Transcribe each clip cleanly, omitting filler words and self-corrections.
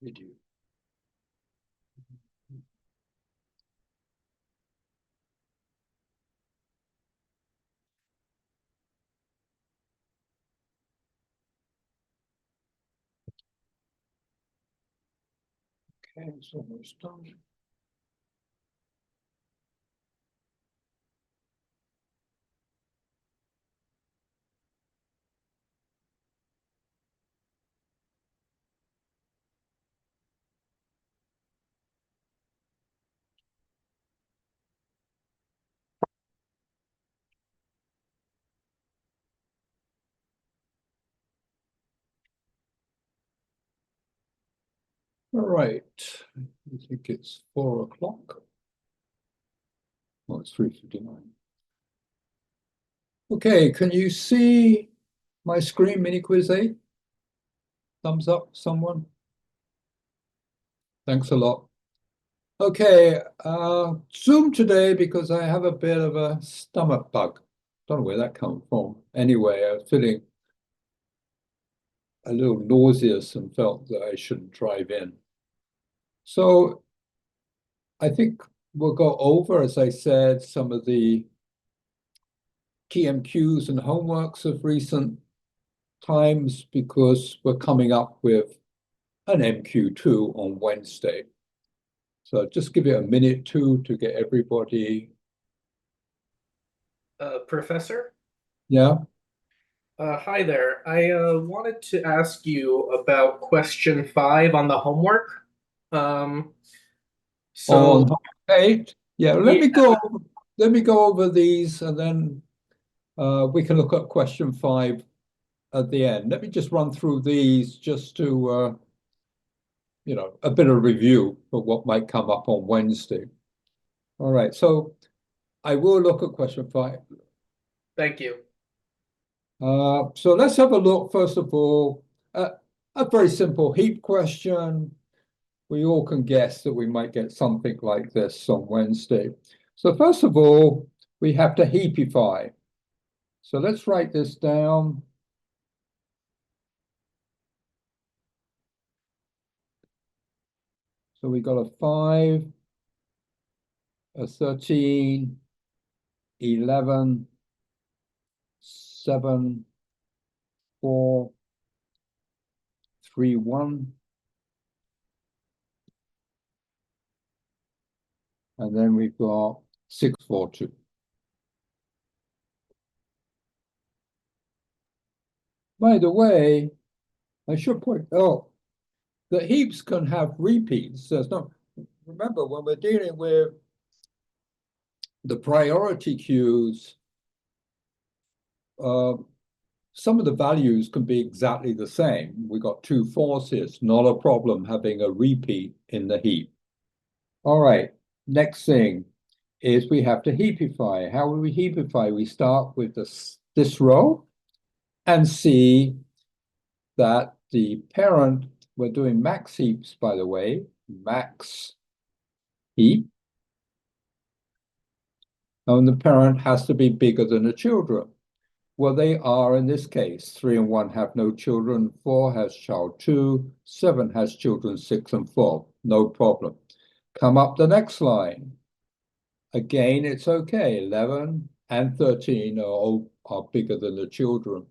Video. Okay, it's almost done. All right, I think it's 4 o'clock. Well, it's 3:59. Okay, can you see my screen, mini quiz 8? Thumbs up, someone? Thanks a lot. Okay, Zoom today because I have a bit of a stomach bug. Don't know where that comes from. Anyway, I'm feeling a little nauseous and felt that I shouldn't drive in. So I think we'll go over, as I said, some of the key MQs and homeworks of recent times because we're coming up with an MQ2 on Wednesday. So just give it a minute to get everybody. Professor? Yeah. Hi there. I wanted to ask you about question 5 on the homework. Um, so On 8. Yeah, let me go over these and then we can look at question 5 at the end. Let me just run through these just to a bit of review for what might come up on Wednesday. All right, so I will look at question 5. Thank you. So let's have a look, first of all, at a very simple heap question. We all can guess that we might get something like this on Wednesday. So first of all, we have to heapify. So let's write this down. So we got a 5, a 13, 11, 7, 4, 3, 1. And then we've got 6, 4, 2. By the way, I should point out that heaps can have repeats. There's no, remember, when we're dealing with the priority queues, some of the values can be exactly the same. We got 2 4s here. It's not a problem having a repeat in the heap. All right, next thing is we have to heapify. How will we heapify? We start with this row and see that the parent, we're doing max heaps, by the way, max heap. And the parent has to be bigger than the children. Well, they are in this case. 3 and 1 have no children. 4 has child 2. 7 has children 6 and 4. No problem. Come up the next line. Again, it's okay. 11 and 13 are bigger than the children.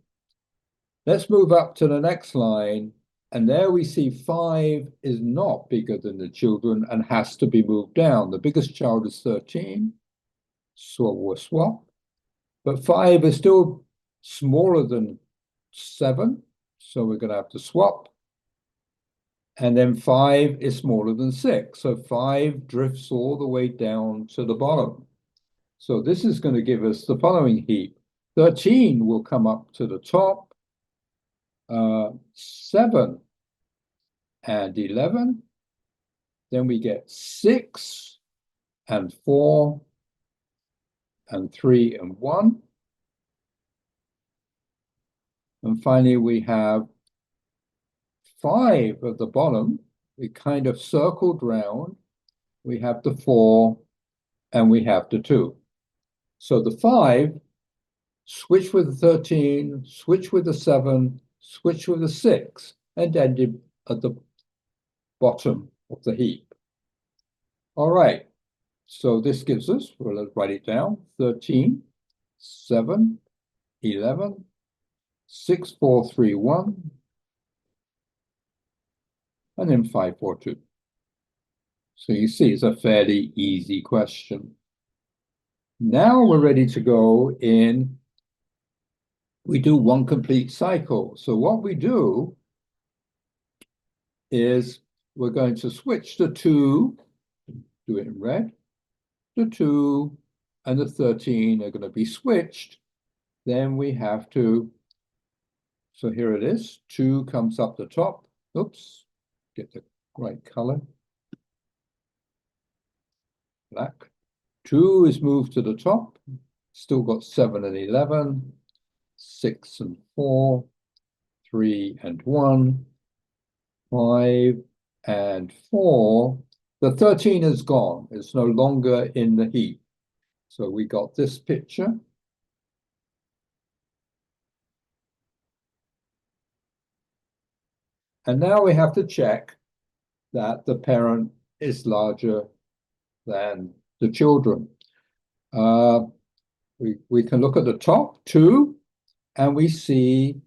Let's move up to the next line. And there we see 5 is not bigger than the children and has to be moved down. The biggest child is 13. So we'll swap. But 5 is still smaller than 7. So we're going to have to swap. And then 5 is smaller than 6. So 5 drifts all the way down to the bottom. So this is going to give us the following heap. 13 will come up to the top. 7 and 11. Then we get 6 and 4 and 3 and 1. And finally, we have 5 at the bottom. We kind of circled round. We have the 4 and we have the 2. So the 5, switch with the 13, switch with the 7, switch with the 6, and ended at the bottom of the heap. All right, so this gives us, well, let's write it down, 13, 7, 11, 6, 4, 3, 1, and then 5, 4, 2. So you see, it's a fairly easy question. Now we're ready to go in. We do one complete cycle. So what we do is we're going to switch the 2, do it in red, the 2 and the 13 are going to be switched. Then we have to, so here it is, 2 comes up the top. Oops, get the right color. Black. 2 is moved to the top, still got 7 and 11, 6 and 4, 3 and 1, 5 and 4. The 13 is gone. It's no longer in the heap. So we got this picture. And now we have to check that the parent is larger than the children. We can look at the top 2, and we see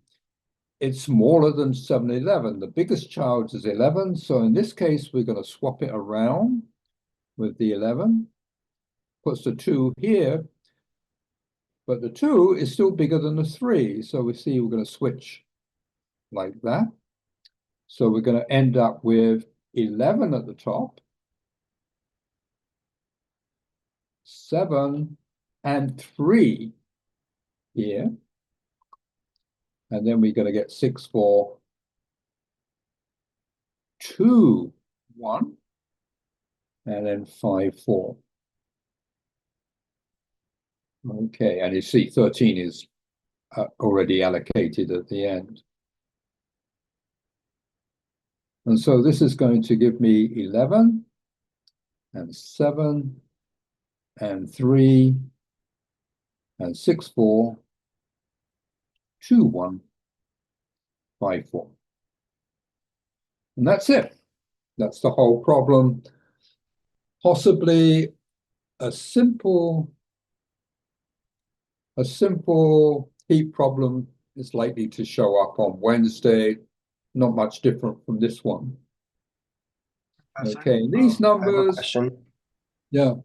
it's smaller than 7, 11. The biggest child is 11. So in this case, we're going to swap it around with the 11. Puts the 2 here, but the 2 is still bigger than the 3. So we see we're going to switch like that. So we're going to end up with 11 at the top, 7 and 3 here. And then we're going to get 6, 4, 2, 1, and then 5, 4. Okay, and you see 13 is already allocated at the end. And so this is going to give me 11 and 7 and 3 and 6, 4, 2, 1, 5, 4. And that's it. That's the whole problem. Possibly a simple heap problem is likely to show up on Wednesday. Not much different from this one. Okay, these numbers. I have a question. Yeah.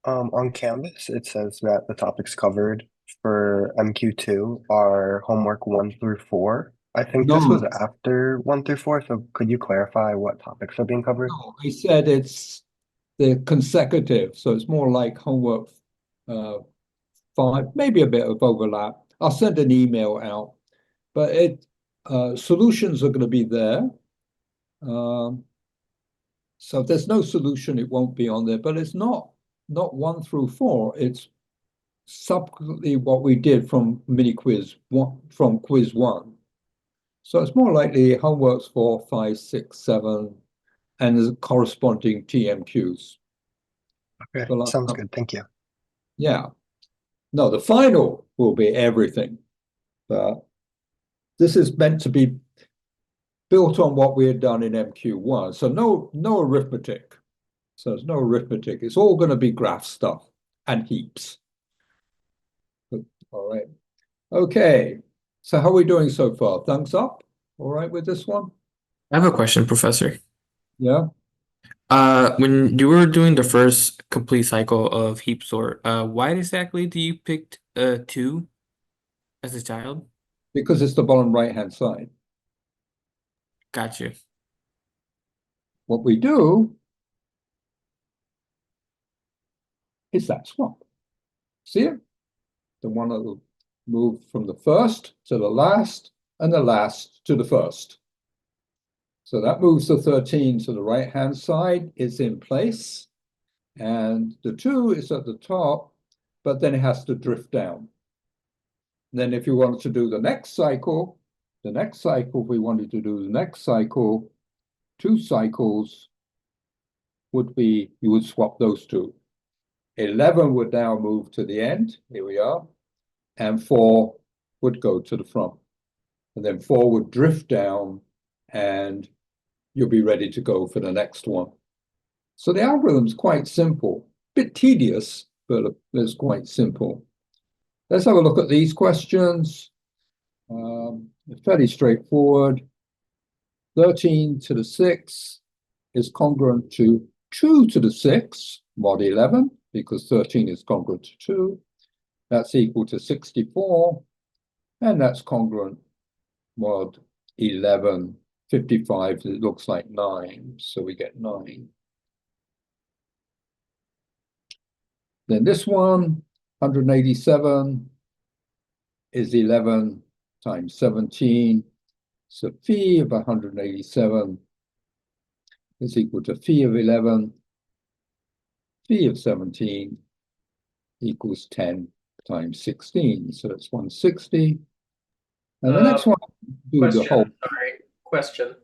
On Canvas, it says that the topics covered for MQ2 are homework 1 through 4. I think this was after 1 through 4, so could you clarify what topics are being covered? No, I said they're consecutive, so it's more like homework 5, maybe a bit of overlap. I'll send an email out, but solutions are going to be there. So if there's no solution, it won't be on there, but it's not 1 through 4. It's subsequently what we did from mini quiz 1, from quiz 1. So it's more likely homeworks 4, 5, 6, 7, and the corresponding TMQs. Okay, sounds good. Thank you. Yeah. No, the final will be everything. But this is meant to be built on what we had done in MQ1. So no arithmetic. So there's no arithmetic. It's all going to be graph stuff and heaps. All right. Okay. So how are we doing so far? Thumbs up? All right with this one? I have a question, Professor. Yeah. When you were doing the first complete cycle of heap sort, why exactly do you pick 2 as a child? Because it's the bottom right-hand side. Got you. What we do is that swap. See it? The one that will move from the first to the last and the last to the first. So that moves the 13 to the right-hand side. It's in place. And the 2 is at the top, but then it has to drift down. And then if you wanted to do the next cycle, if we wanted to do the next cycle, 2 cycles would be, you would swap those 2. 11 would now move to the end. Here we are. And 4 would go to the front. And then 4 would drift down, and you'll be ready to go for the next one. So the algorithm's quite simple, bit tedious, but it's quite simple. Let's have a look at these questions. Fairly straightforward. 13 to the 6 is congruent to 2 to the 6 mod 11, because 13 is congruent to 2. That's equal to 64, and that's congruent mod 11. 55, it looks like 9, so we get 9. Then this one, 187, is 11 times 17. So phi of 187 is equal to phi of 11. Phi of 17 equals 10 times 16. So that's 160. And the next one, do the Question, whole. sorry, question.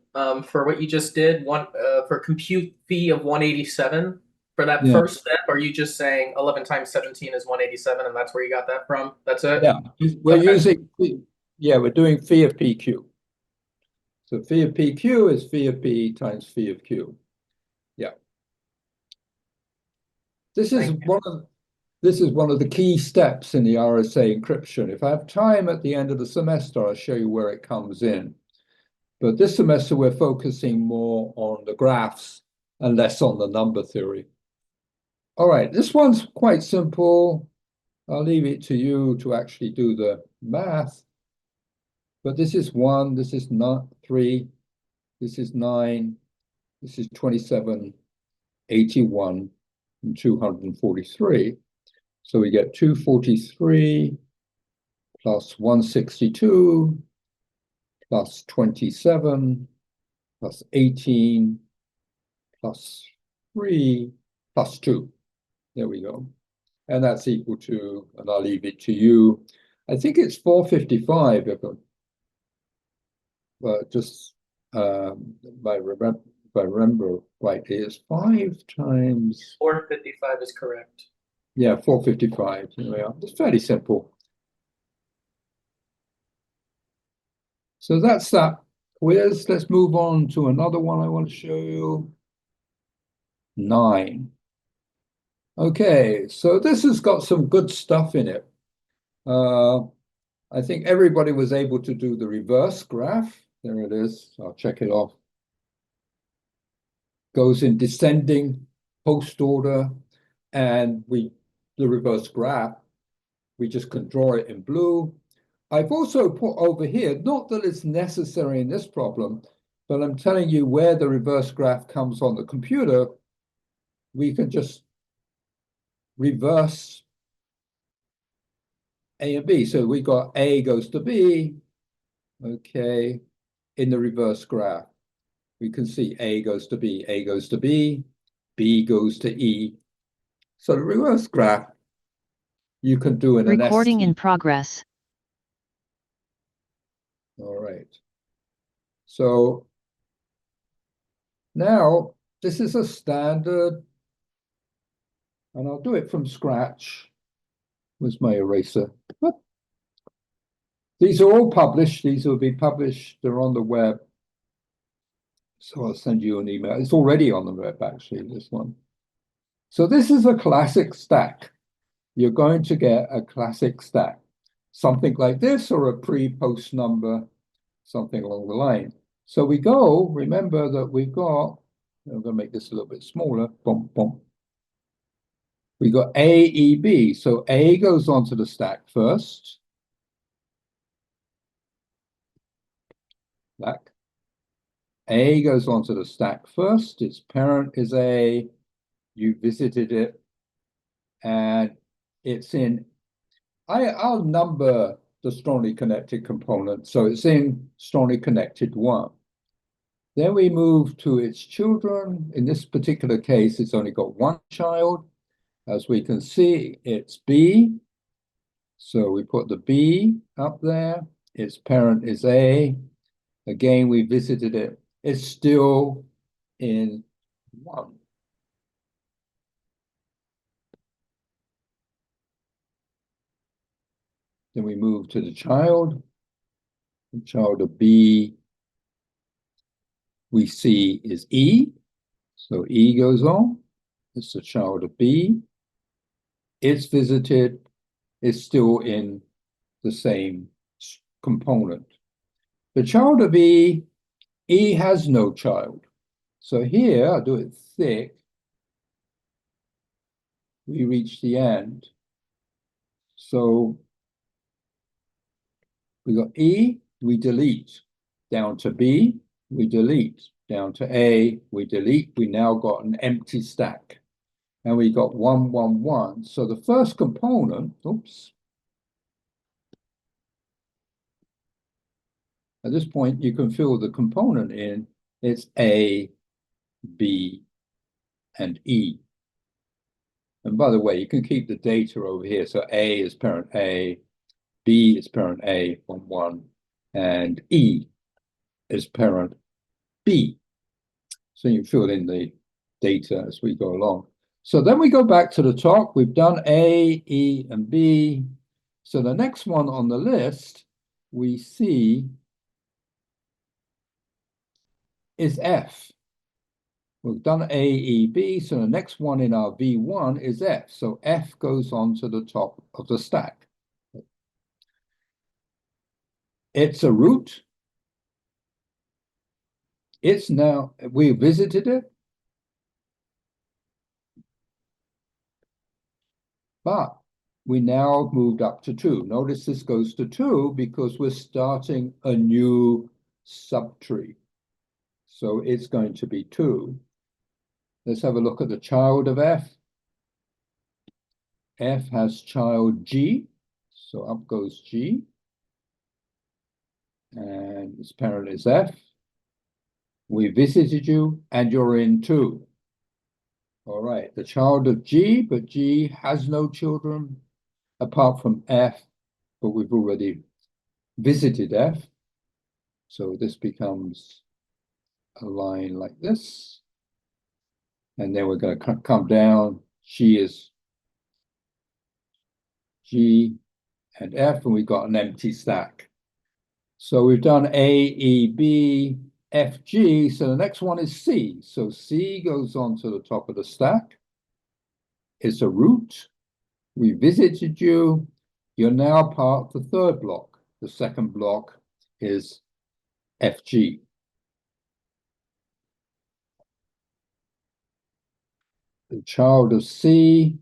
For what you just did, for compute phi of 187, for that Yeah. first step, are you just saying 11 times 17 is 187, and that's where you got that from? That's it? Yeah, we're Okay. using, yeah, we're doing phi of PQ. So phi of PQ is phi of P times phi of Q. Yeah. This is one of the key steps in the RSA encryption. If I have time at the end of the semester, I'll show you where it comes in. But this semester, we're focusing more on the graphs and less on the number theory. All right, this one's quite simple. I'll leave it to you to actually do the math. But this is 1, this is not 3, this is 9, this is 27, 81, and 243. So we get 243 plus 162 plus 27 plus 18 plus 3 plus 2. There we go. And that's equal to, and I'll leave it to you. I think it's 455, just if I remember rightly, it's 5 times. 455 is correct. Yeah, 455. Here we are. It's fairly simple. So that's that quiz. Let's move on to another one I want to show you. 9. Okay, so this has got some good stuff in it. I think everybody was able to do the reverse graph. There it is. I'll check it off. Goes in descending post order, and the reverse graph, we just can draw it in blue. I've also put over here, not that it's necessary in this problem, but I'm telling you where the reverse graph comes on the computer. We can just reverse A and B. So we got A goes to B, okay, in the reverse graph. We can see A goes to B, A goes to B, B goes to E. So the reverse graph, you can do in an Recording ST. in progress. All right. So now this is a standard, and I'll do it from scratch. Where's my eraser? These are all published. These will be published. They're on the web. So I'll send you an email. It's already on the web, actually, this one. So this is a classic stack. You're going to get a classic stack. Something like this, or a pre-post number, something along the line. So we go, remember that we've got, I'm going to make this a little bit smaller, boom, boom. We got A, E, B. So A goes onto the stack first. Stack. A goes onto the stack first. Its parent is A. You visited it, and it's in. I'll number the strongly connected component, so it's in strongly connected 1. Then we move to its children. In this particular case, it's only got 1 child. As we can see, it's B. So we put the B up there. Its parent is A. Again, we visited it. It's still in 1. Then we move to the child of B. we see is E. So E goes on. It's a child of B. It's visited. It's still in the same component. The child of E, E has no child. So here, I'll do it thick. We reach the end. So we got E, we delete. Down to B, we delete. Down to A, we delete. We now got an empty stack. And we got 1, 1, 1. So the first component, oops. At this point, you can fill the component in. It's A, B, and E. And by the way, you can keep the data over here. So A is parent A, B is parent A, 1, 1, and E is parent B. So you fill in the data as we go along. So then we go back to the top. We've done A, E, and B. So the next one on the list we see is F. We've done A, E, B. So the next one in our V1 is F. So F goes on to the top of the stack. It's a root. It's now, we visited it. But we now moved up to 2. Notice this goes to 2 because we're starting a new subtree. So it's going to be 2. Let's have a look at the child of F. F has child G. So up goes G. And its parent is F. We visited you and you're in 2. All right, the child of G, but G has no children apart from F, but we've already visited F. So this becomes a line like this. And then we're going to come down. G is G and F, and we've got an empty stack. So we've done A, E, B, F, G. So the next one is C. So C goes on to the top of the stack. It's a root. We visited you. You're now part of the third block. The second block is FG. The child of C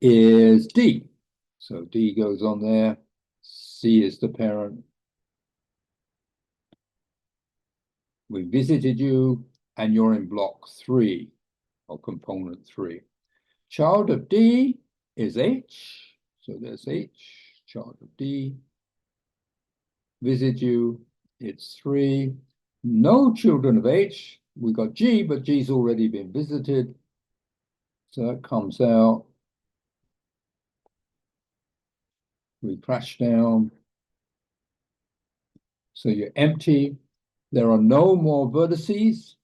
is D. So D goes on there. C is the parent. We visited you, and you're in block 3, or component 3. Child of D is H. So there's H, child of D. Visit you, it's 3. No children of H. We got G, but G's already been visited. So that comes out. We crash down. So you're empty. There are no more vertices.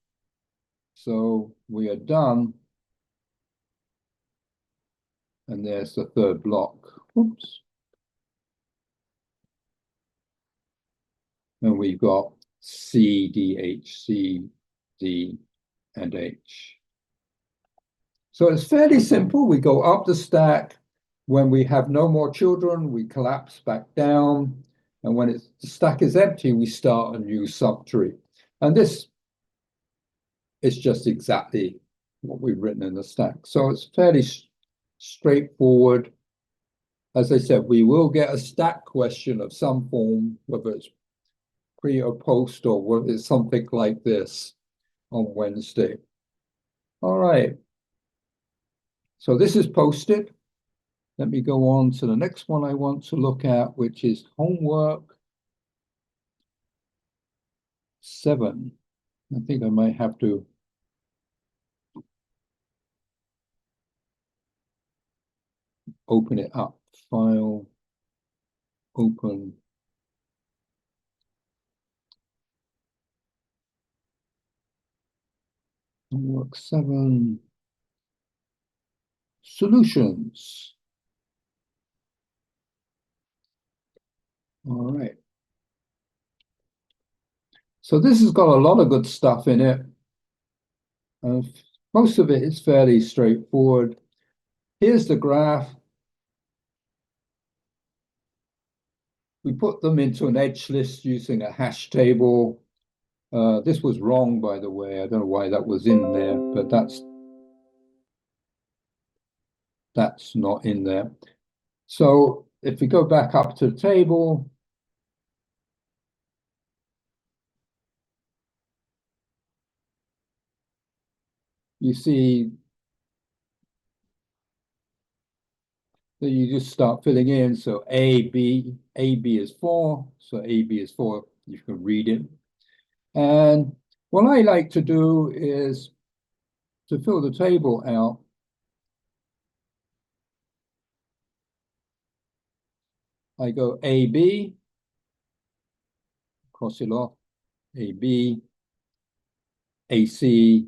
So we are done. And there's the third block. Oops. And we've got C, D, H, C, D, and H. So it's fairly simple. We go up the stack. When we have no more children, we collapse back down. And when the stack is empty, we start a new subtree. And this is just exactly what we've written in the stack. So it's fairly straightforward. As I said, we will get a stack question of some form, whether it's pre or post or whether it's something like this on Wednesday. All right. So this is posted. Let me go on to the next one I want to look at, which is homework 7. I think I might have to open it up. File, open. Homework 7. Solutions. All right. So this has got a lot of good stuff in it. Most of it is fairly straightforward. Here's the graph. We put them into an edge list using a hash table. This was wrong, by the way. I don't know why that was in there, but that's not in there. So if we go back up to the table, you see that you just start filling in. So AB is 4. So AB is 4. You can read it. And what I like to do is to fill the table out. I go AB, cross it off, AB, AC,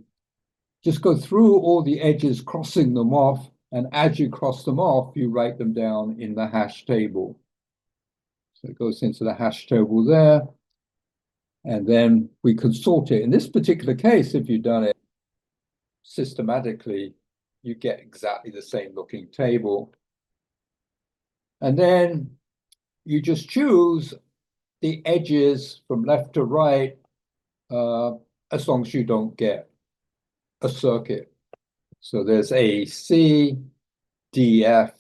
just go through all the edges, crossing them off, and as you cross them off, you write them down in the hash table. So it goes into the hash table there, and then we can sort it. In this particular case, if you've done it systematically, you get exactly the same looking table. And then you just choose the edges from left to right, as long as you don't get a circuit. So there's AC, DF,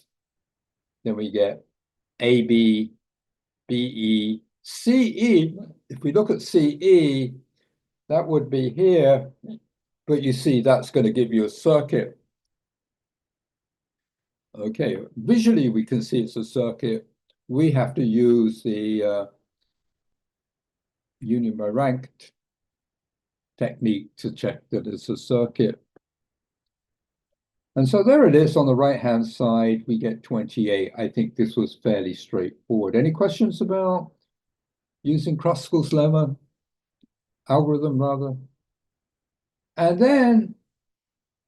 then we get AB, BE, CE. If we look at CE, that would be here, but you see that's going to give you a circuit. Okay, visually we can see it's a circuit. We have to use the Union-Merank technique to check that it's a circuit. And so there it is on the right-hand side, we get 28. I think this was fairly straightforward. Any questions about using Kruskal's lemma, algorithm rather? And then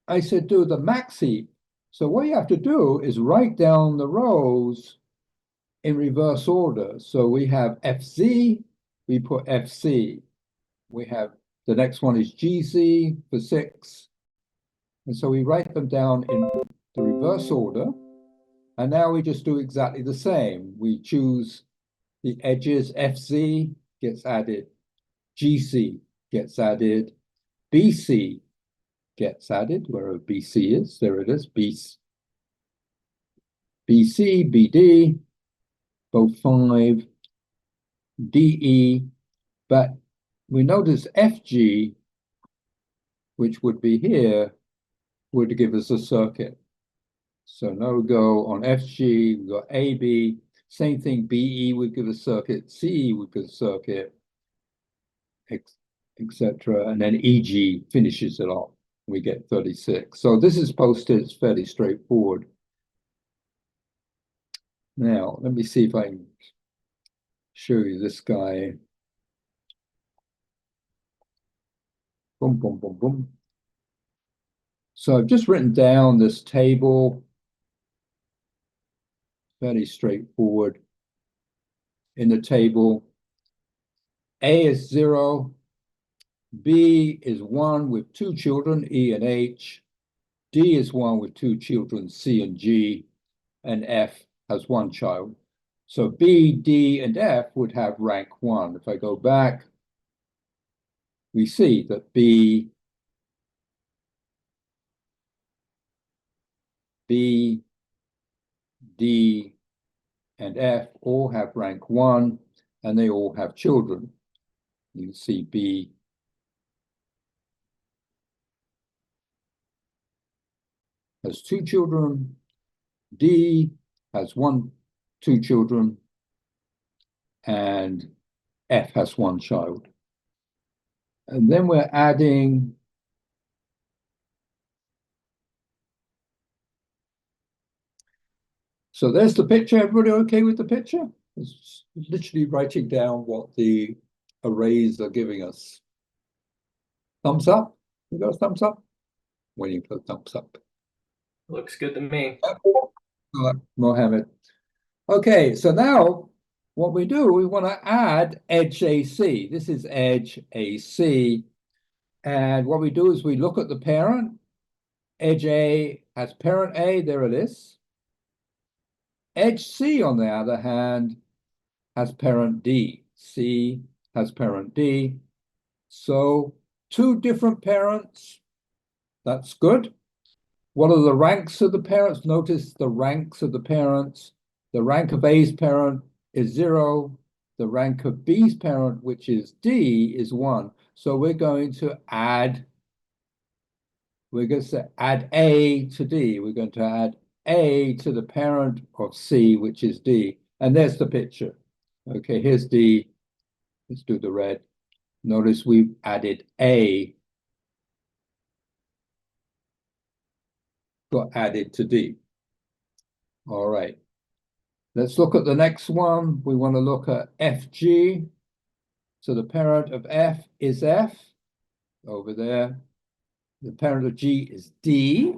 I said, do the max heap. So what you have to do is write down the rows in reverse order. So we have FZ, we put FC. We have, the next one is GZ for 6. And so we write them down in the reverse order. And now we just do exactly the same. We choose the edges, FZ gets added, GC gets added, BC gets added, wherever BC is, there it is, BC, BD, both 5, DE, but we notice FG, which would be here, would give us a circuit. So no go on FG, we've got AB, same thing, BE would give a circuit, CE would give a circuit, etc. And then EG finishes it off. We get 36. So this is posted, it's fairly straightforward. Now, let me see if I can show you this guy. Boom, boom, boom, boom. So I've just written down this table, fairly straightforward. In the table, A is 0, B is 1 with 2 children, E and H, D is 1 with 2 children, C and G, and F has 1 child. So B, D, and F would have rank 1. If I go back, we see that B, D, and F all have rank 1, and they all have children. You can see B has 2 children, D has 2 children, and F has 1 child. And then we're adding so there's the picture. Everybody okay with the picture? It's literally writing down what the arrays are giving us. Thumbs up? You got a thumbs up? Waiting for a thumbs up. Looks good to me. Mohammed. Okay, so now what we do, we want to add edge AC. This is edge AC. And what we do is we look at the parent. Edge A has parent A, there it is. Edge C, on the other hand, has parent D. C has parent D. So two different parents, that's good. What are the ranks of the parents? Notice the ranks of the parents. The rank of A's parent is 0. The rank of B's parent, which is D, is 1. So we're going to add A to D. We're going to add A to the parent of C, which is D. And there's the picture. Okay, here's D. Let's do the red. Notice we've added A. Got added to D. All right. Let's look at the next one. We want to look at FG. So the parent of F is F over there. The parent of G is D.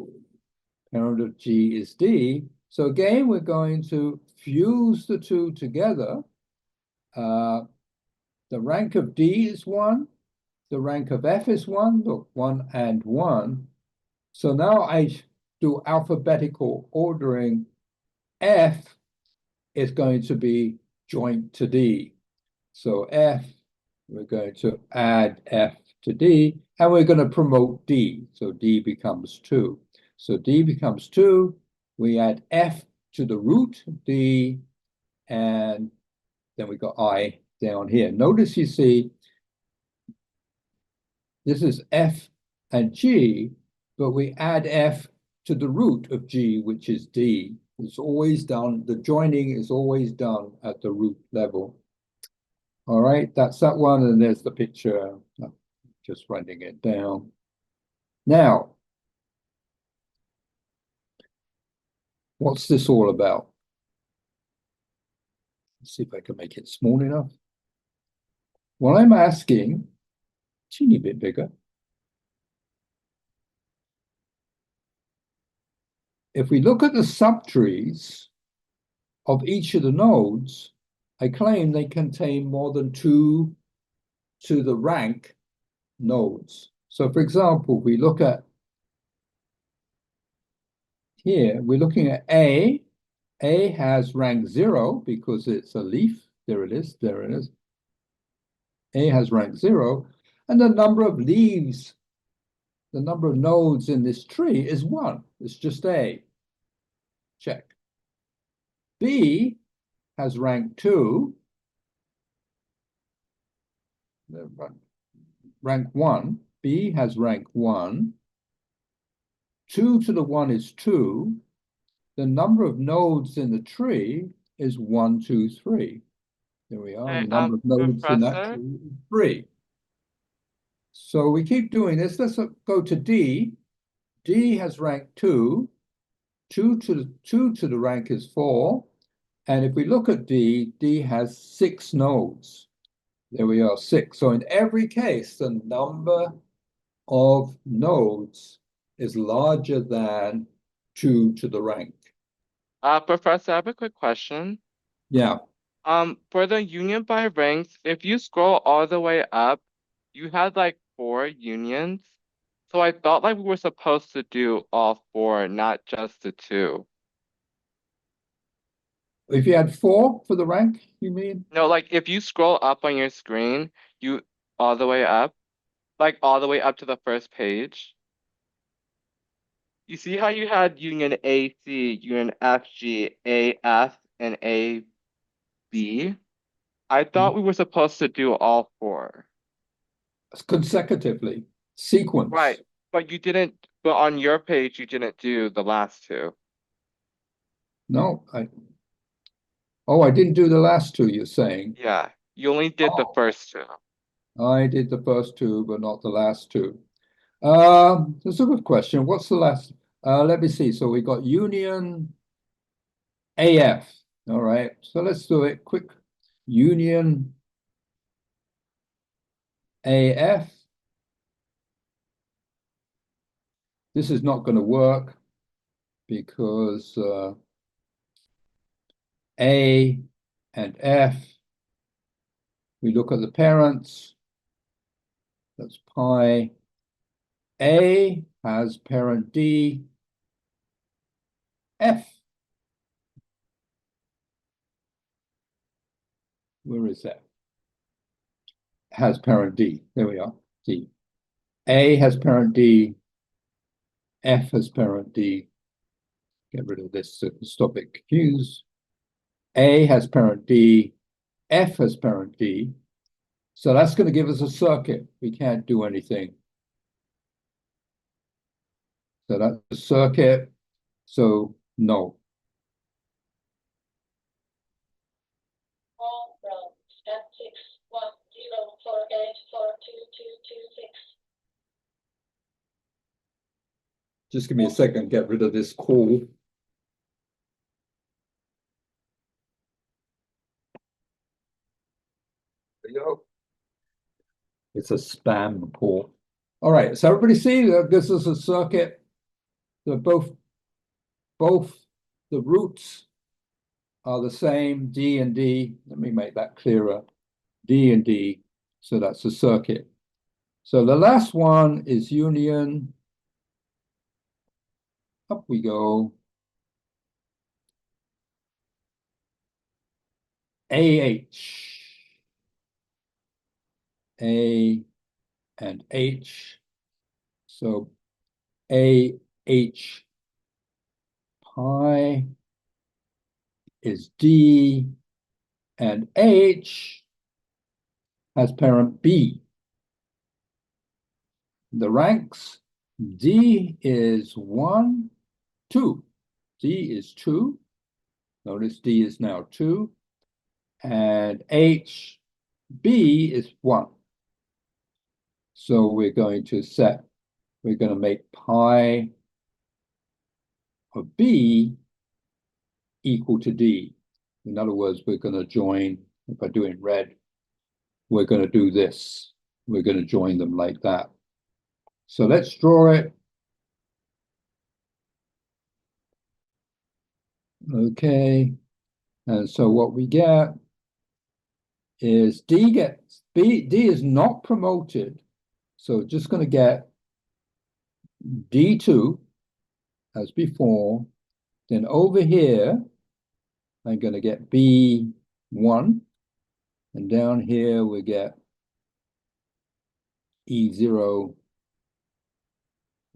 Parent of G is D. So again, we're going to fuse the two together. The rank of D is 1. The rank of F is 1. Look, 1 and 1. So now I do alphabetical ordering. F is going to be joint to D. So F, we're going to add F to D, and we're going to promote D. So D becomes 2. So D becomes 2. We add F to the root D, and then we got I down here. Notice you see, this is F and G, but we add F to the root of G, which is D. It's always done, the joining is always done at the root level. All right, that's that one, and there's the picture. Just writing it down. Now, what's this all about? Let's see if I can make it small enough. Well, I'm asking, teeny bit bigger. If we look at the subtrees of each of the nodes, I claim they contain more than 2 to the rank nodes. So for example, we look at here, we're looking at A. A has rank 0 because it's a leaf. There it is, there it is. A has rank 0, and the number of leaves, the number of nodes in this tree is 1. It's just A. Check. B has rank 2. Rank 1. B has rank 1. 2 to the 1 is 2. The number of nodes in the tree is 1, 2, 3. There we are. Hey, The number of nodes in that Professor? tree is 3. So we keep doing this. Let's go to D. D has rank 2. 2 to the rank is 4. And if we look at D, D has 6 nodes. There we are, 6. So in every case, the number of nodes is larger than 2 to the rank. Professor, I have a quick question. Yeah. For the union by ranks, if you scroll all the way up, you had like 4 unions. So I thought like we were supposed to do all 4, not just the 2. If you had 4 for the rank, you mean? No, like if you scroll up on your screen, you all the way up, like all the way up to the first page. You see how you had union AC, union FG, AF, and AB? I thought we were supposed to do all 4. Consecutively, sequence. Right, but you didn't, but on your page, you didn't do the last 2. No, I didn't do the last 2, you're saying. Yeah, you only did the Oh. first 2. I did the first 2, but not the last 2. That's a good question. What's the last? Let me see. So we got union AF. All right. So let's do it quick. Union AF. This is not going to work because A and F We look at the parents. That's pi. A has parent D. F. Where is that? Has parent D. There we are. D. A has parent D. F has parent D. Get rid of this so stop it confused. A has parent D. F has parent D. So that's going to give us a circuit. We can't do anything. So that's a circuit. So no. From step 61048422226. Just give me a second, get rid of this call. There you go. It's a spam call. All right, so everybody see that this is a circuit. They're both the roots are the same, D and D. Let me make that clearer. D and D, so that's a circuit. So the last one is union. Up we go. AH. A and H. So AH pi is D and H has parent B. The ranks, D is 1, 2. D is 2. Notice D is now 2. And H, B is 1. So we're going to make pi of B equal to D. In other words, we're going to join, if I do in red, we're going to do this. We're going to join them like that. So let's draw it. Okay. And so what we get is D is not promoted. So just going to get D2 as before. Then over here, I'm going to get B1. And down here we get E0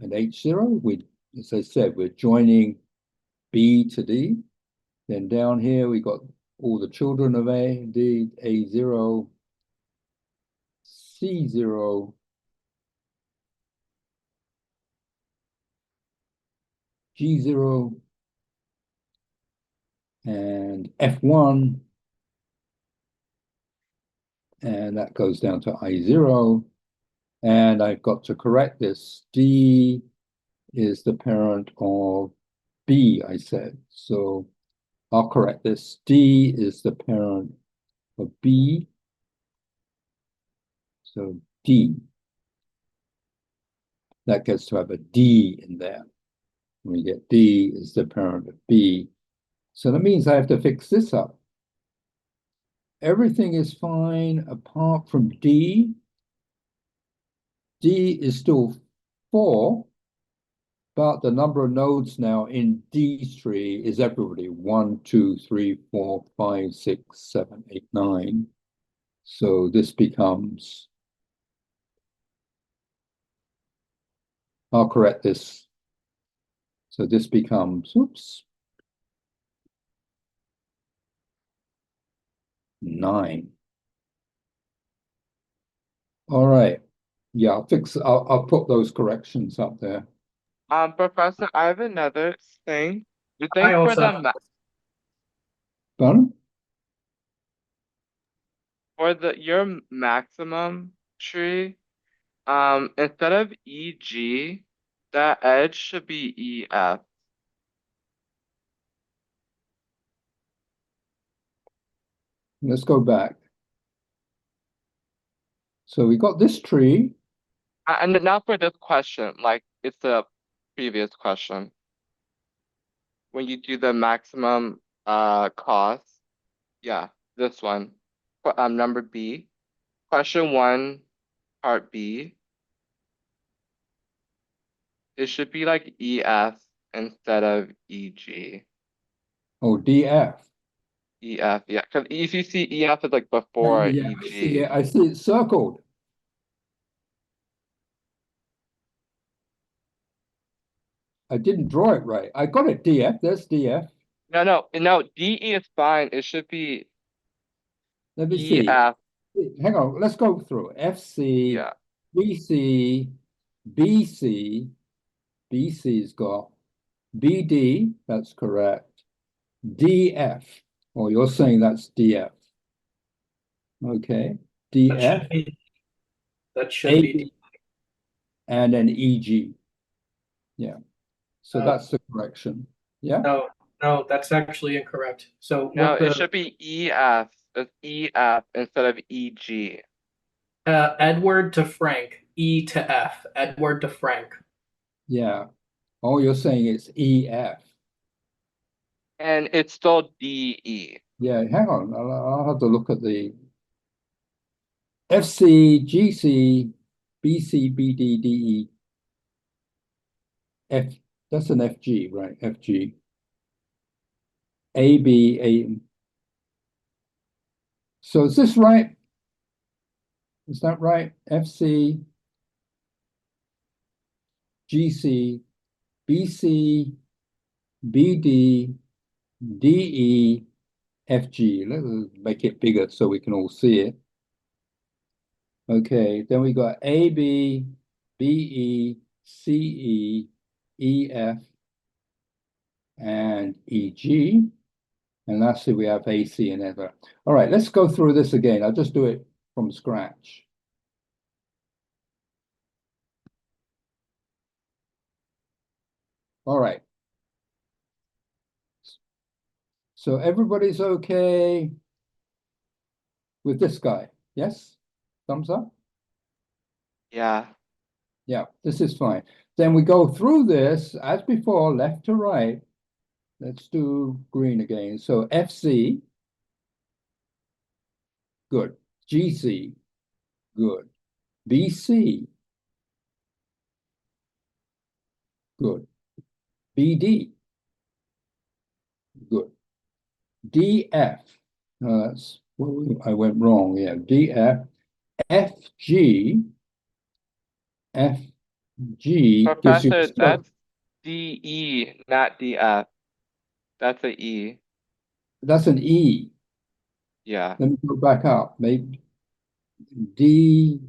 and H0. As I said, we're joining B to D. Then down here we got all the children of A, D, A0, C0, G0, and F1. And that goes down to I0. And I've got to correct this. D is the parent of B, I said. So I'll correct this. D is the parent of B. So D. That gets to have a D in there. We get D is the parent of B. So that means I have to fix this up. Everything is fine apart from D. D is still 4, but the number of nodes now in D's tree is everybody. 1, 2, 3, 4, 5, 6, 7, 8, 9. So this becomes, I'll correct this. So this becomes, oops, 9. All right. Yeah, I'll put those corrections up there. Professor, I have another thing. You I think for also the Done? your maximum tree, instead of EG, that edge should be EF. Let's go back. So we got this tree. And not for this question, like it's the previous question. When you do the maximum cost, yeah, this one. For number B. question 1, part B, it should be like EF instead of EG. Oh, DF. EF, yeah, because if you see EF is like before Yeah, I see EG. it. I see it circled. I didn't draw it right. I got it, DF. There's DF. No, DE is fine. It should be Let me see. EF. Hang on, let's go through. FC, Yeah. BC, BC, BC's got BD, that's correct. DF. Oh, you're saying that's DF. Okay. That DF, should be. That should be. AB, and an EG. Yeah. So that's the correction. Yeah. No, that's actually incorrect. So No, what it should be EF. It's EF instead of EG. Edward to Frank, E to F, Edward to Frank. Yeah. Oh, you're saying it's EF. And it's still DE. Yeah, hang on. I'll have to look at the FC, GC, BC, BD, DE, F. That's an FG, right? FG. AB, A. So is this right? Is that right? FC, GC, BC, BD, DE, FG. Let's make it bigger so we can all see it. Okay, then we got AB, BE, CE, EF, and EG. And lastly, we have AC and F. All right, let's go through this again. I'll just do it from scratch. All right. So everybody's okay with this guy? Yes? Thumbs up? Yeah. Yeah, this is fine. Then we go through this as before, left to right. Let's do green again. So FC, good. GC, good. BC, good. BD, good. DF, that's I went wrong. Yeah, DF, FG, FG gives you Professor, that's DE, not DF. That's a E. that's an E. Yeah. Let me go back up. Maybe D.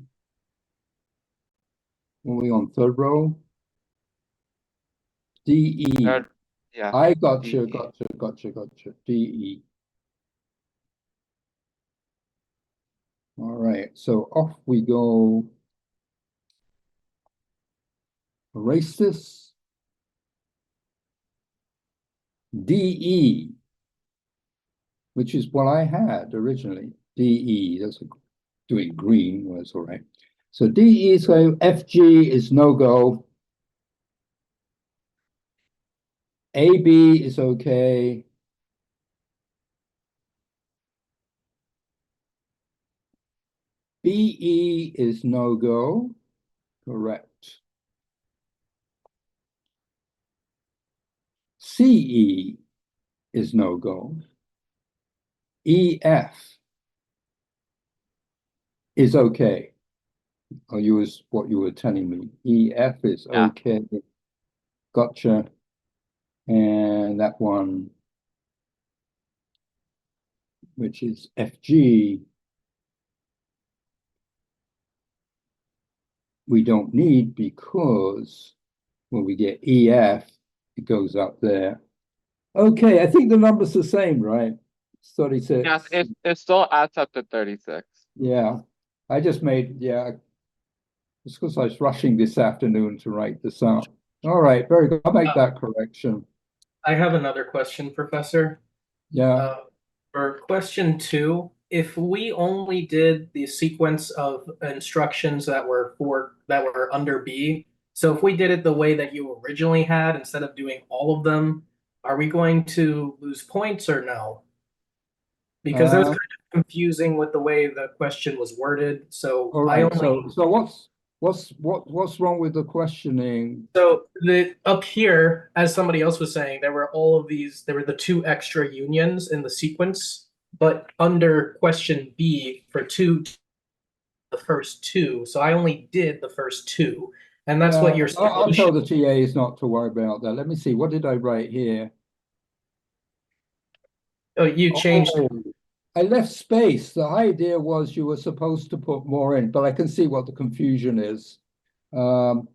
What are we on third row? DE. Yeah. I got DE. you. DE. All right, so off we go. Erase this. DE, which is what I had originally. DE, that's doing green, was all right. So DE, so FG is no go. AB is okay. BE is no go. Correct. CE is no go. EF is okay. I'll use what you were telling me. EF is Yeah. okay. Gotcha. And that one, which is FG, we don't need because when we get EF, it goes up there. Okay, I think the number's the same, right? 36. Yes, it still adds up to 36. Yeah, I just made, yeah, it's because I was rushing this afternoon to write this out. All right, very good. I'll make that correction. I have another question, Professor. Yeah, For question 2, if we only did the sequence of instructions that were under B, so if we did it the way that you originally had instead of doing all of them, are we going to lose points or no? Because there's kind of confusing with the way the question was worded, so All I right, only so what's wrong with the questioning? so the up here, as somebody else was saying, there were all of these, there were the two extra unions in the sequence, but under question B for two, the first two, so I only did the first two, and that's what your I'll tell solution. the TAs not to worry about that. Let me see, what did I write here? Oh, you changed. Oh, I left space. The idea was you were supposed to put more in, but I can see what the confusion is. So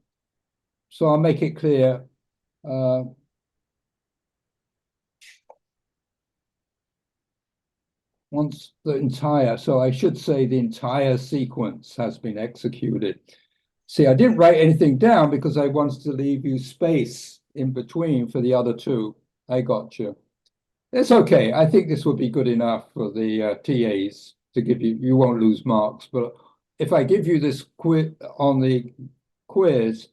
I'll make it clear. Once the entire, so I should say the entire sequence has been executed. See, I didn't write anything down because I wanted to leave you space in between for the other two. I got you. It's okay. I think this would be good enough for the TAs to give you, you won't lose marks. But if I give you this quiz on the quiz,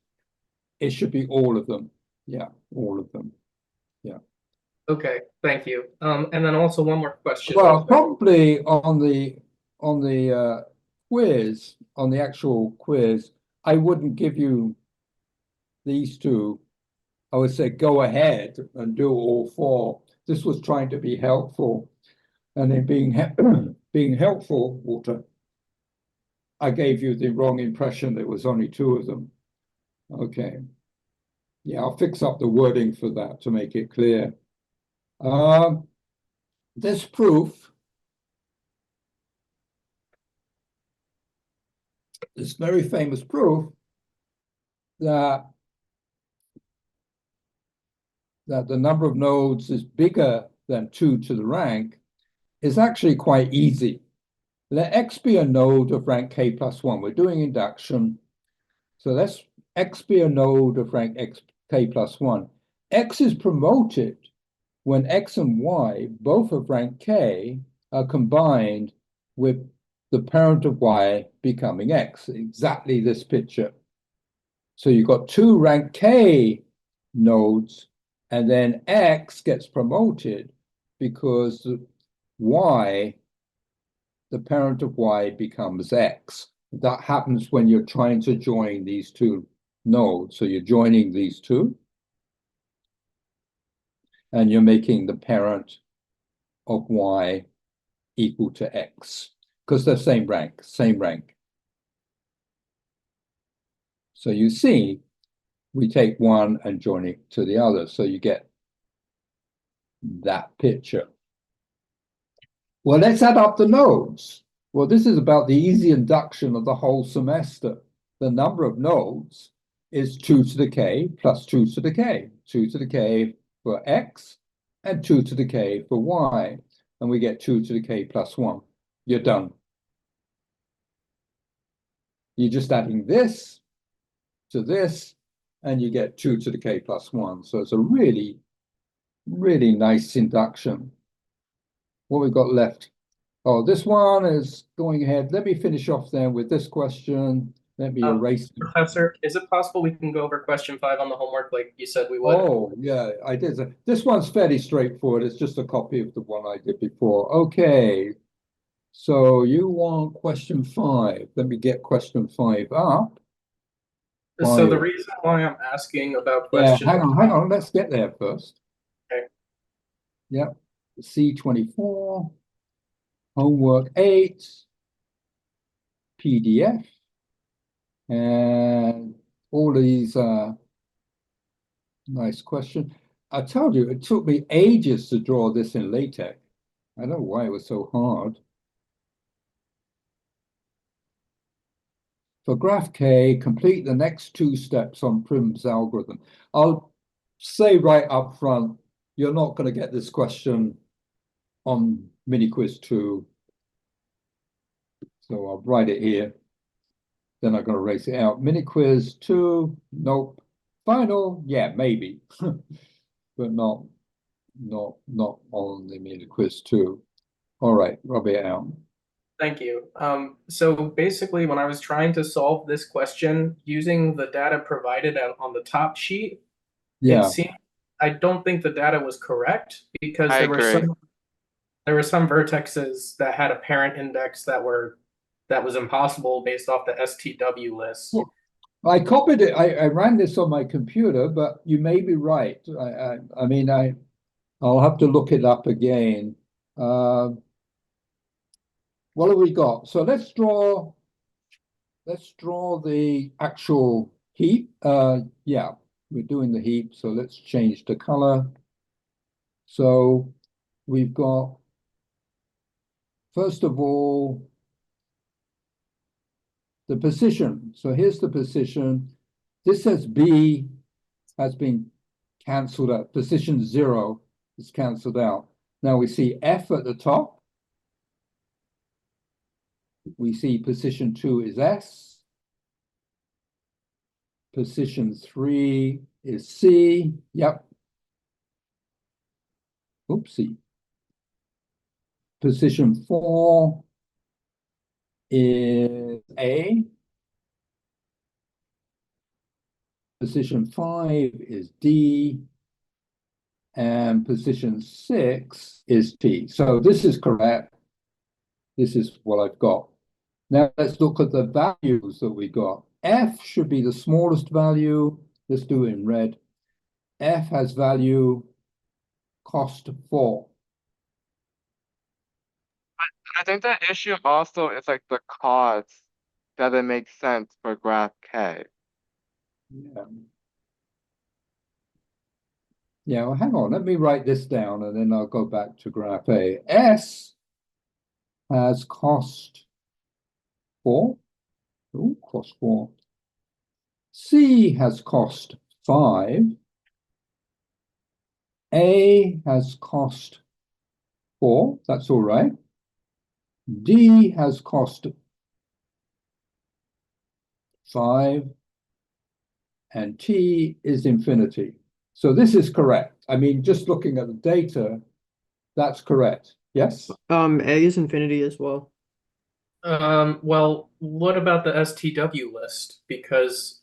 it should be all of them. Yeah, all of them. Okay, thank you. And then also one more question. Well, probably on the quiz, on the actual quiz, I wouldn't give you these two. I would say go ahead and do all four. This was trying to be helpful, and in being being helpful, Walter, I gave you the wrong impression. There was only two of them. Okay. Yeah, I'll fix up the wording for that to make it clear. This proof, this very famous proof that the number of nodes is bigger than 2 to the rank is actually quite easy. Let X be a node of rank K plus 1. We're doing induction. So let's X be a node of rank K plus 1. X is promoted when X and Y, both of rank K, are combined with the parent of Y becoming X. Exactly this picture. So you've got two rank K nodes, and then X gets promoted because Y, the parent of Y, becomes X. That happens when you're trying to join these two nodes. So you're joining these two, and you're making the parent of Y equal to X, because they're same rank, same rank. So you see, we take one and join it to the other. So you get that picture. Well, let's add up the nodes. Well, this is about the easy induction of the whole semester. The number of nodes is 2 to the k plus 2 to the k. 2 to the k for X and 2 to the k for Y. And we get 2 to the k plus 1. You're done. You're just adding this to this, and you get 2 to the k plus 1. So it's a really, really nice induction. What we've got left? Oh, this one is going ahead. Let me finish off then with this question. Let me erase. Professor, is it possible we can go over question 5 on the homework like you said we would? Oh, yeah, I did. This one's fairly straightforward. It's just a copy of the one I did before. Okay. So you want question 5. Let me get question 5 up. So the reason why I'm asking about question hang on. Let's get there first. Okay. Yep. C24, homework 8, PDF, and all these nice questions. I told you, it took me ages to draw this in LaTeX. I don't know why it was so hard. For graph K, complete the next 2 steps on Prim's algorithm. I'll say right up front, you're not going to get this question on mini quiz 2. So I'll write it here. Then I'm going to erase it out. Mini quiz 2, nope. Final, yeah, maybe, but not on the mini quiz 2. All right, rub it out. Thank you. So basically, when I was trying to solve this question using the data provided on the top sheet, Yeah. it seemed I don't think the data was correct because I there were agree. There were some vertexes that had a parent index that was impossible based off the STW list. Well, I copied it. I ran this on my computer, but you may be right. I mean, I'll have to look it up again. What have we got? So let's draw the actual heap. Yeah, we're doing the heap, so let's change the color. So we've got, first of all, the position. So here's the position. This says B has been cancelled out. Position 0 is cancelled out. Now we see F at the top. We see position 2 is S. Position 3 is C. Yep. Oopsie. Position 4 is A. Position 5 is D. And position 6 is T. So this is correct. This is what I've got. Now let's look at the values that we got. F should be the smallest value. Let's do it in red. F has value cost 4. I think the issue also is like the cost doesn't make sense for graph K. Yeah. Yeah, well, hang on. Let me write this down and then I'll go back to graph A. S has cost 4. Oh, cost 4. C has cost 5. A has cost 4. That's all right. D has cost 5. And T is infinity. So this is correct. I mean, just looking at the data, that's correct. Yes? A is infinity as well. Well, what about the STW list? Because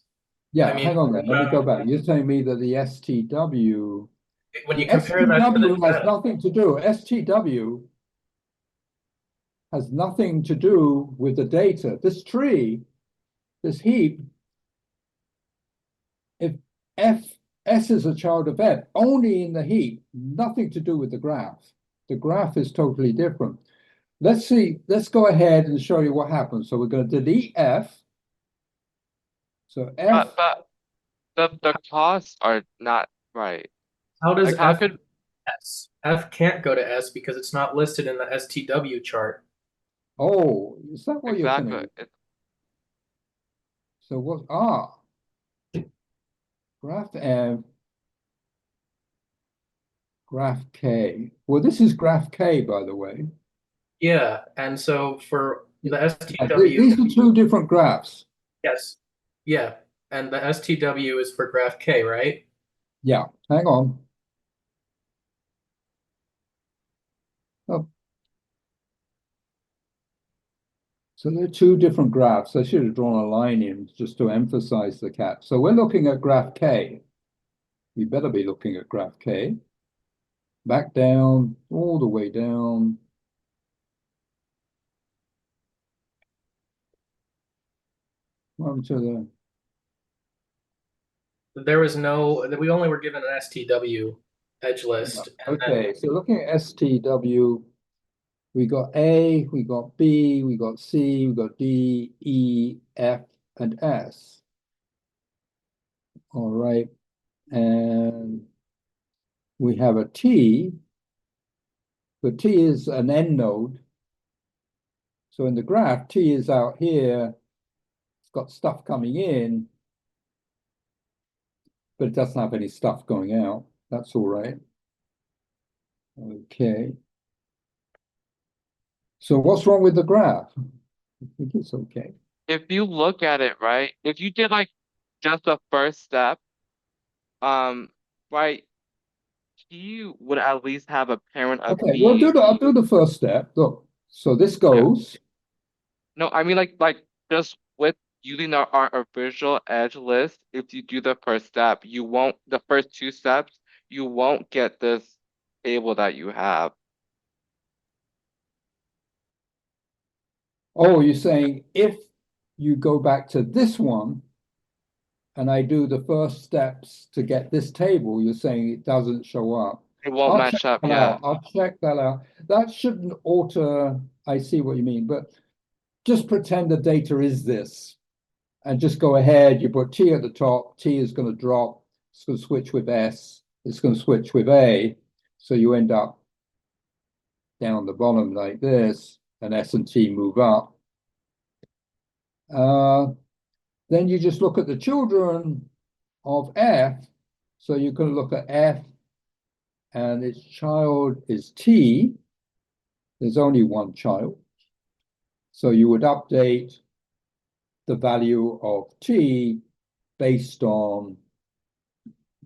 Yeah, I mean, hang on then. Let me go back. You're telling me that the STW, when you the compare that to the STW has data, nothing to do. STW has nothing to do with the data. This tree, this heap, if S is a child of F, only in the heap, nothing to do with the graph. The graph is totally different. Let's see, let's go ahead and show you what happens. So we're going to delete F. So F, But the costs are not right. how does Like how F could S? F can't go to S because it's not listed in the STW chart. oh, is that what you're exactly saying? it, So what, graph F, graph K. Well, this is graph K, by the way. Yeah, and so for the And STW, these are two different graphs. yes, yeah, and the STW is for graph K, right? Yeah, hang on. Oh. So they're two different graphs. I should have drawn a line in just to emphasize the cap. So we're looking at graph K. We better be looking at graph K. Back down, all the way down. On to There was no, we only were given an STW edge list. And then okay, so looking at STW, we got A, we got B, we got C, we got D, E, F, and S. All right, and we have a T. The T is an end node. So in the graph, T is out here. It's got stuff coming in, but it doesn't have any stuff going out. That's all right. Okay. So what's wrong with the graph? I think it's okay. if you look at it right, if you did like just the first step, right, T would at least have a parent of Okay, B. I'll do the first step. Look, so this goes. No, I mean like just with using our visual edge list, if you do the first step, you won't the first two steps, you won't get this table that you have. Oh, you're saying if you go back to this one and I do the first steps to get this table, you're saying it doesn't show up. It won't I'll match check up, that yeah. out. I'll check that out. That shouldn't alter, I see what you mean, but just pretend the data is this and just go ahead. You put T at the top, T is going to drop, it's going to switch with S, it's going to switch with A. So you end up down the bottom like this, and S and T move up. Then you just look at the children of F. So you can look at F and its child is T. There's only one child. So you would update the value of T based on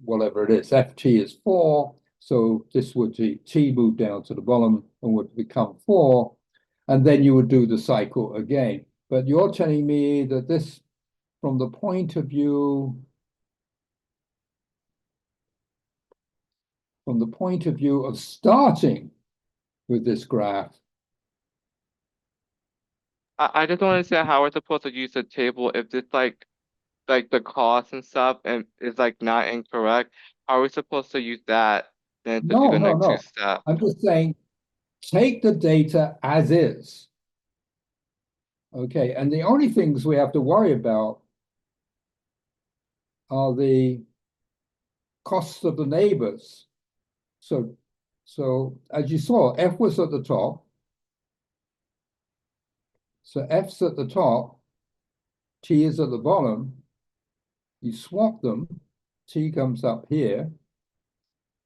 whatever it is. FT is 4. So this would be T move down to the bottom and would become 4. And then you would do the cycle again. But you're telling me that this, from the point of view of starting with this graph. I just don't understand how we're supposed to use the table if this like the cost and stuff and is like not incorrect. How are we supposed to use that then to do No, the no, next two no. steps? I'm just saying, take the data as is. Okay, and the only things we have to worry about are the costs of the neighbors. So as you saw, F was at the top. So F's at the top, T is at the bottom. You swap them, T comes up here,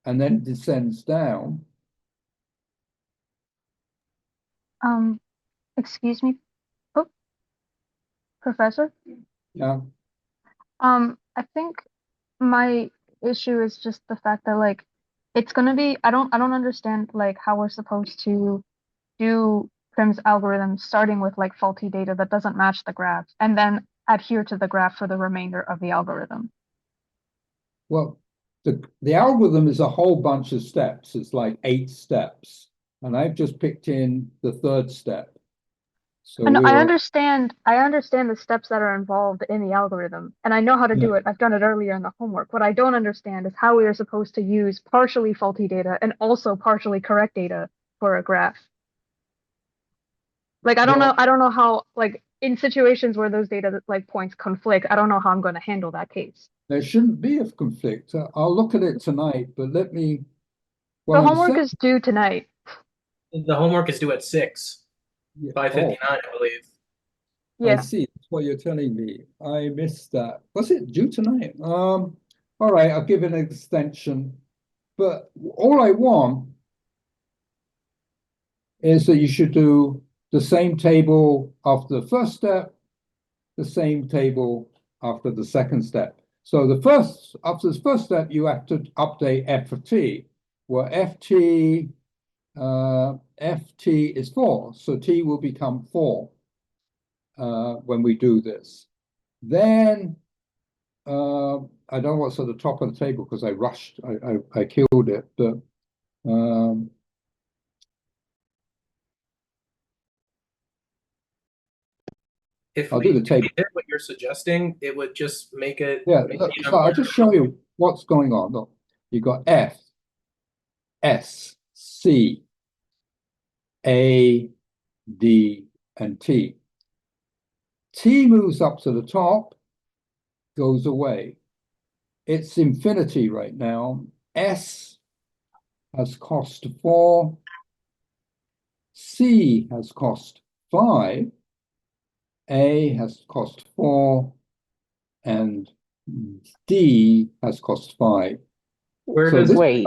and then descends down. Excuse me. Oh, Professor. Yeah. I think my issue is just the fact that like it's gonna be I don't understand like how we're supposed to do Prim's algorithm starting with like faulty data that doesn't match the graph and then adhere to the graph for the remainder of the algorithm. Well, the algorithm is a whole bunch of steps. It's like 8 steps. And I've just picked in the 3rd step. So And I we'll, understand the steps that are involved in the algorithm, and I know how to do it. I've done it earlier in the homework. What I don't understand is how we are supposed to use partially faulty data and also partially correct data for a graph. Like I don't know how like in situations where those data like points conflict, I don't know how I'm going to handle that case. there shouldn't be a conflict. I'll look at it tonight, but let me. The Well, I'm homework saying, is due tonight. The homework is due at 6, yeah, 5:59, I believe. I Yeah. see. That's what you're telling me. I missed that. Was it due tonight? All right, I'll give it an extension. But all I want is that you should do the same table after the first step, the same table after the second step. So after the first step, you have to update f of t, where ft is 4, so t will become 4 when we do this. Then I don't know what's at the top of the table because I rushed, I killed it, but If I'll do the we table. did what you're suggesting, it would just make it. Yeah, make it so I'll just show you what's going on. Look, you got F, S, C, A, D, and T. T moves up to the top, goes away. It's infinity right now. S has cost 4. C has cost 5. A has cost 4. And D has cost 5. Where So does this, Wait.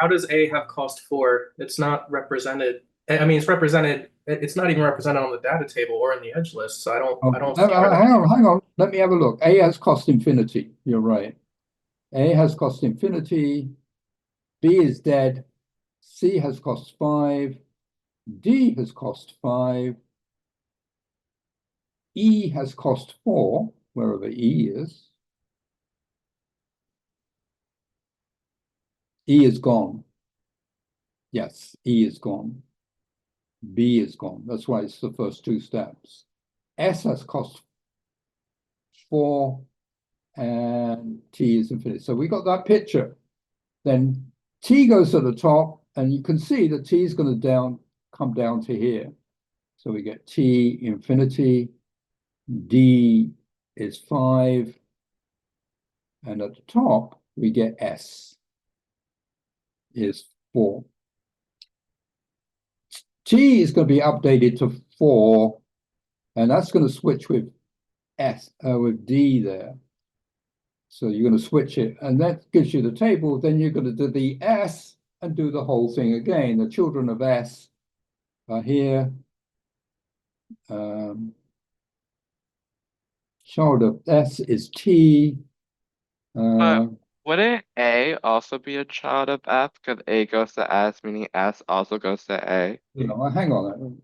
how does A have cost 4? It's not represented. I mean, it's represented. It's not even represented on the data table or in the edge list. So I don't see where that- hang on. Let me have a look. A has cost infinity. You're right. A has cost infinity. B is dead. C has cost 5. D has cost 5. E has cost 4, wherever E is. E is gone. Yes, E is gone. B is gone. That's why it's the first two steps. S has cost 4 and T is infinity. So we got that picture. Then T goes to the top, and you can see that T is going to come down to here. So we get T infinity, D is 5, and at the top we get S is 4. T is going to be updated to 4, and that's going to switch with with D there. So you're going to switch it, and that gives you the table. Then you're going to do the S and do the whole thing again. The children of S are here. Child of S is T. Wouldn't A also be a child of F? Because A goes to S, meaning S also goes to A. Hang on.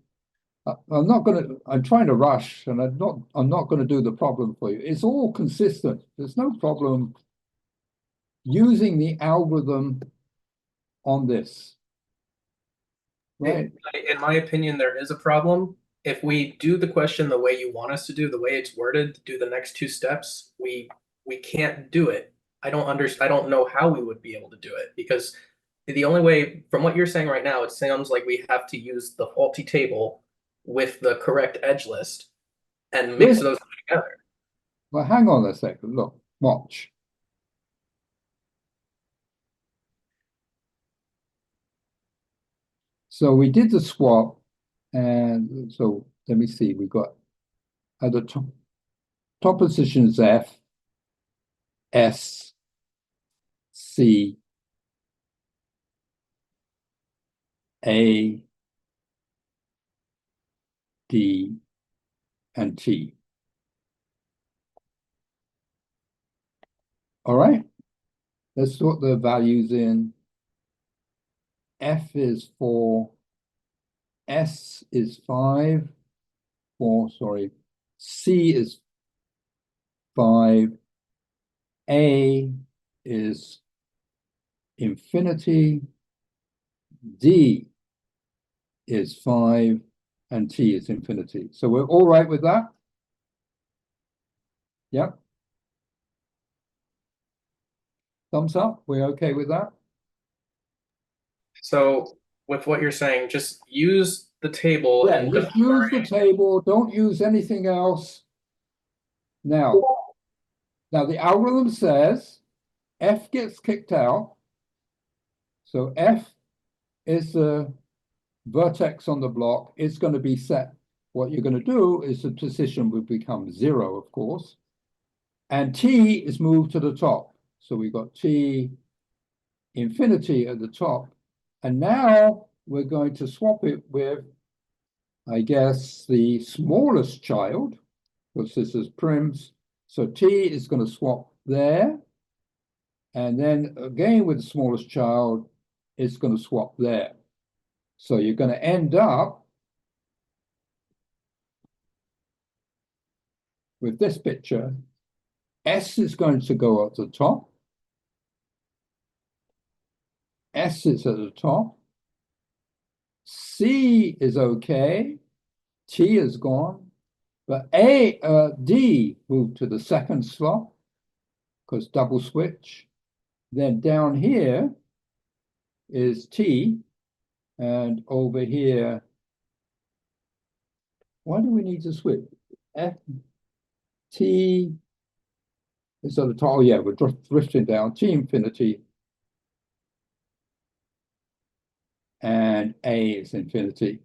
I'm trying to rush, and I'm not going to do the problem for you. It's all consistent. There's no problem using the algorithm on this. Right? In my opinion, there is a problem. If we do the question the way you want us to do, the way it's worded, do the next two steps, we can't do it. I don't know how we would be able to do it, because the only way, from what you're saying right now, it sounds like we have to use the faulty table with the correct edge list and mix those together. Well, hang on a second. Look, watch. So we did the swap, and so let me see. We got at the top position is F, S, C, A, D, and T. All right, let's sort the values in. F is 4, S is 5, 4, sorry, C is 5, A is infinity, D is 5, and T is infinity. So we're all right with that? Yep. Thumbs up, we're okay with that? So with what you're saying, just use the table Yeah, and just use the table, don't use anything else. Now the algorithm says F gets kicked out. So F is the vertex on the block. It's going to be set. What you're going to do is the position will become 0, of course. And T is moved to the top. So we've got T infinity at the top. And now we're going to swap it with, I guess, the smallest child, because this is prims. So T is going to swap there. And then again with the smallest child, it's going to swap there. So you're going to end up with this picture. S is going to go at the top. S is at the top. C is okay. T is gone. But D moved to the second slot because double switch. Then down here is T. And over here, why do we need to switch? F, T is at the top. Oh, yeah, we're drifting down. T infinity. And A is infinity.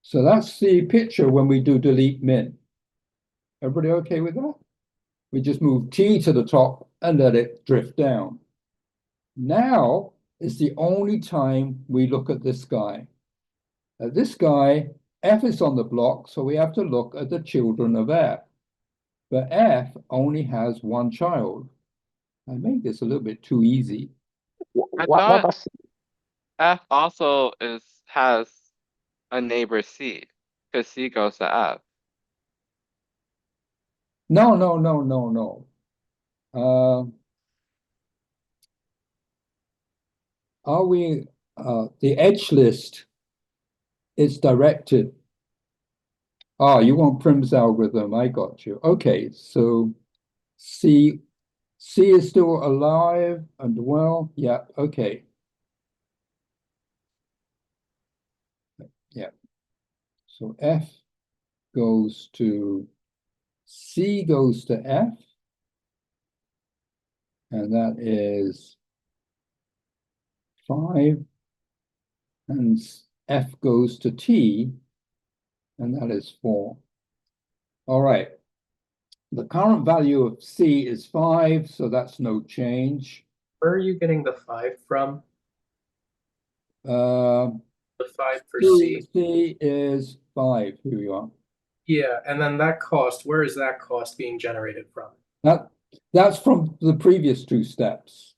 So that's the picture when we do delete min. Everybody okay with that? We just move T to the top and let it drift down. Now is the only time we look at this guy. This guy, F is on the block, so we have to look at the children of F. But F only has one child. I made this a little bit too easy. I thought F also has a neighbor C, because C goes to F. No. Are we the edge list is directed. Ah, you want Prim's algorithm, I got you. Okay, so C is still alive and well, yeah, okay. Yeah. So F goes to C goes to F, and that is 5, and F goes to T, and that is 4. All right. The current value of C is 5, so that's no change. Where are you getting the 5 from? Uh, The 5 for C? C is 5. Here we are. Yeah, and then that cost, where is that cost being generated from? That's from the previous 2 steps.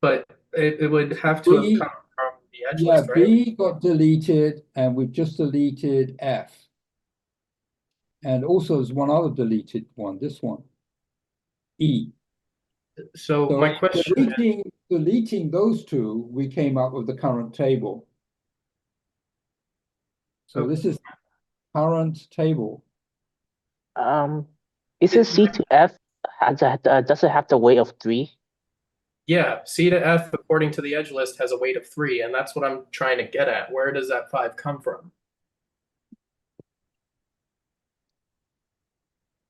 But it would have to have B- come from the edge Yeah, list, right? B got deleted, and we've just deleted F. And also there's one other deleted one, this one, E. So So my question is, deleting those 2, we came up with the current table. So Okay. this is current table. Isn't C to F does it have the weight of 3? yeah, C to F according to the edge list has a weight of 3, and that's what I'm trying to get at. Where does that 5 come from?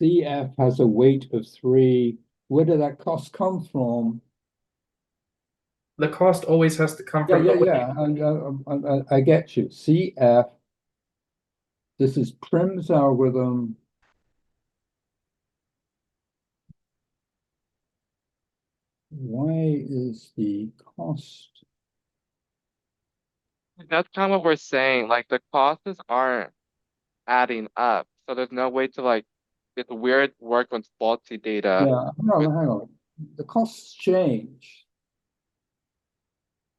CF has a weight of 3. Where did that cost come from? The cost always has to come Yeah, from the weight. I get you. CF, this is Prim's algorithm. Why is the cost? That's kind of what we're saying. Like the costs aren't adding up, so there's no way to like. It's weird work on faulty data. Yeah, hang on. The costs change.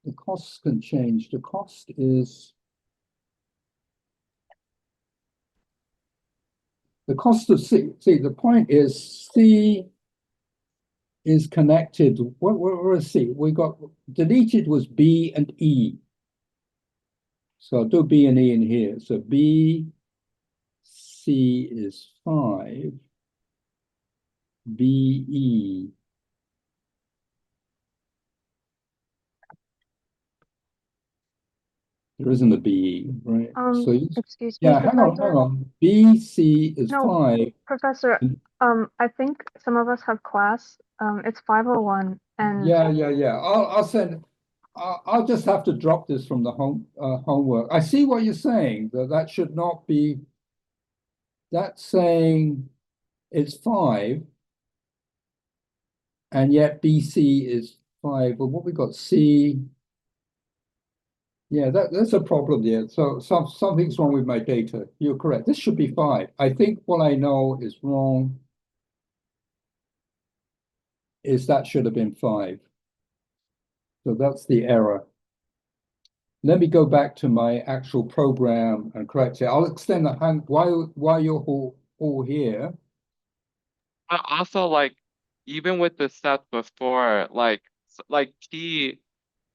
The costs can change. The cost is the cost of C. See, the point is C is connected. What is C? We got deleted was B and E. So I'll do B and E in here. So B, C is 5. B, E. There isn't a B, E, right? So Excuse me, yeah, hang Professor. on. B, C is No, 5. Professor, I think some of us have class. It's 5:01, and Yeah. I'll send. I'll just have to drop this from the homework. I see what you're saying. That should not be. That's saying it's 5, and yet BC is 5. But what we got C. Yeah, that's a problem there. So something's wrong with my data. You're correct. This should be 5. I think what I know is wrong is that should have been 5. So that's the error. Let me go back to my actual program and correct it. I'll extend the hang while you're all here. But also, like, even with the step before, like T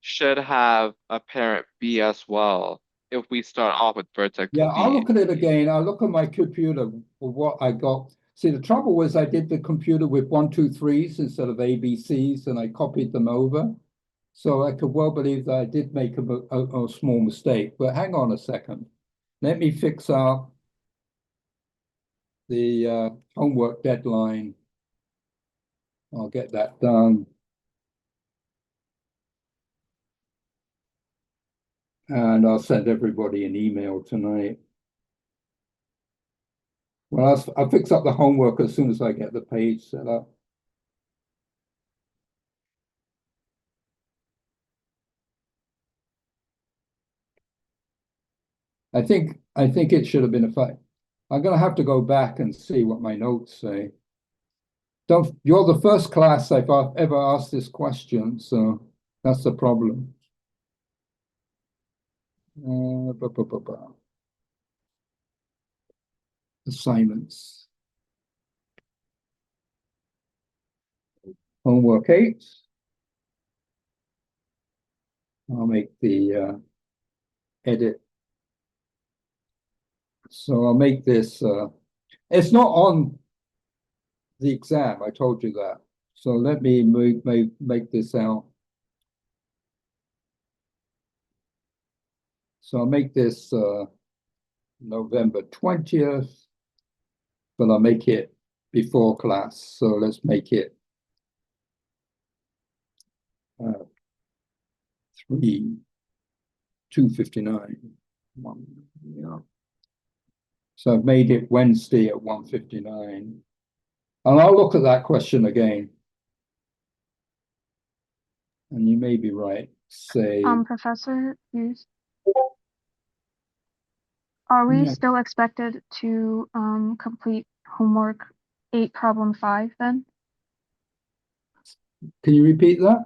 should have a parent B as well. If we start off with vertex Yeah, I'll B. look at it again. I'll look at my computer for what I got. See, the trouble was I did the computer with 1, 2, 3s instead of ABCs, and I copied them over. So I could well believe that I did make a small mistake. But hang on a second. Let me fix up the homework deadline. I'll get that done. And I'll send everybody an email tonight. Well, I'll fix up the homework as soon as I get the page set up. I think it should have been a 5. I'm gonna have to go back and see what my notes say. You're the first class I've ever asked this question, so that's the problem. Assignments. Homework 8. I'll make the edit. So I'll make this, it's not on the exam, I told you that. So let me make this out. So I'll make this November 20th, but I'll make it before class. So let's make it 2:59. Yeah. So I've made it Wednesday at 1:59. And I'll look at that question again. And you may be right. Say, Professor Hughes, are we Yeah. still expected to complete homework 8 problem 5 then? can you repeat that?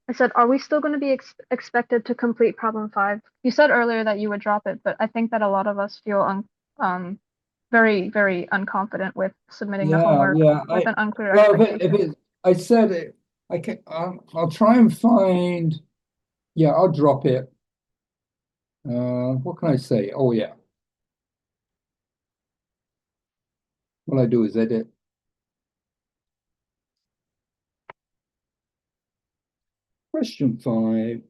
I said, are we still going to be expected to complete problem 5? You said earlier that you would drop it, but I think that a lot of us feel very, very unconfident with submitting the homework with an unclear Well, expectation. I said it, I'll try and find, yeah, I'll drop it. What can I say? Oh, yeah. What I do is edit. Question 5.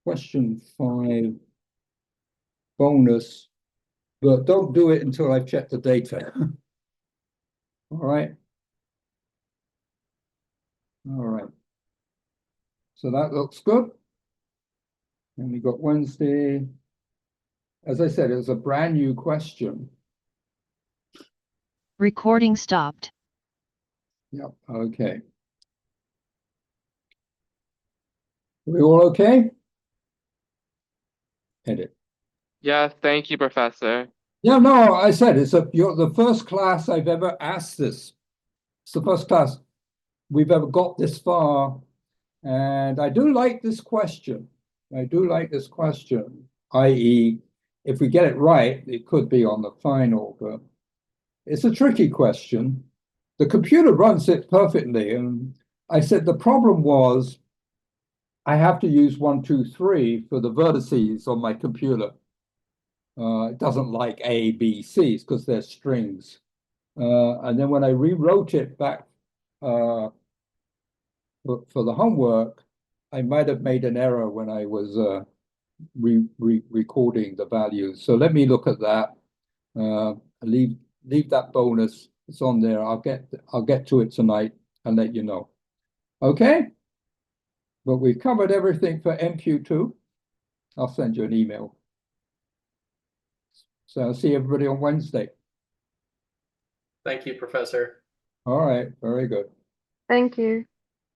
Question 5. Bonus, but don't do it until I've checked the data. All right. All right. So that looks good. And we got Wednesday. As I said, it was a brand new question. Recording stopped. Yep, okay. We all okay? Edit. Yeah, thank you, Professor. Yeah, no, I said you're the first class I've ever asked this. It's the first class we've ever got this far. And I do like this question. I do like this question, i.e., if we get it right, it could be on the final, but it's a tricky question. The computer runs it perfectly. And I said the problem was I have to use 1, 2, 3 for the vertices on my computer. It doesn't like A, B, C's because they're strings. And then when I rewrote it back for the homework, I might have made an error when I was recording the values. So let me look at that. Leave that bonus. It's on there. I'll get to it tonight and let you know. Okay. But we've covered everything for MQ2. I'll send you an email. So I'll see everybody on Wednesday. Thank you, Professor. All right, very good. Thank you.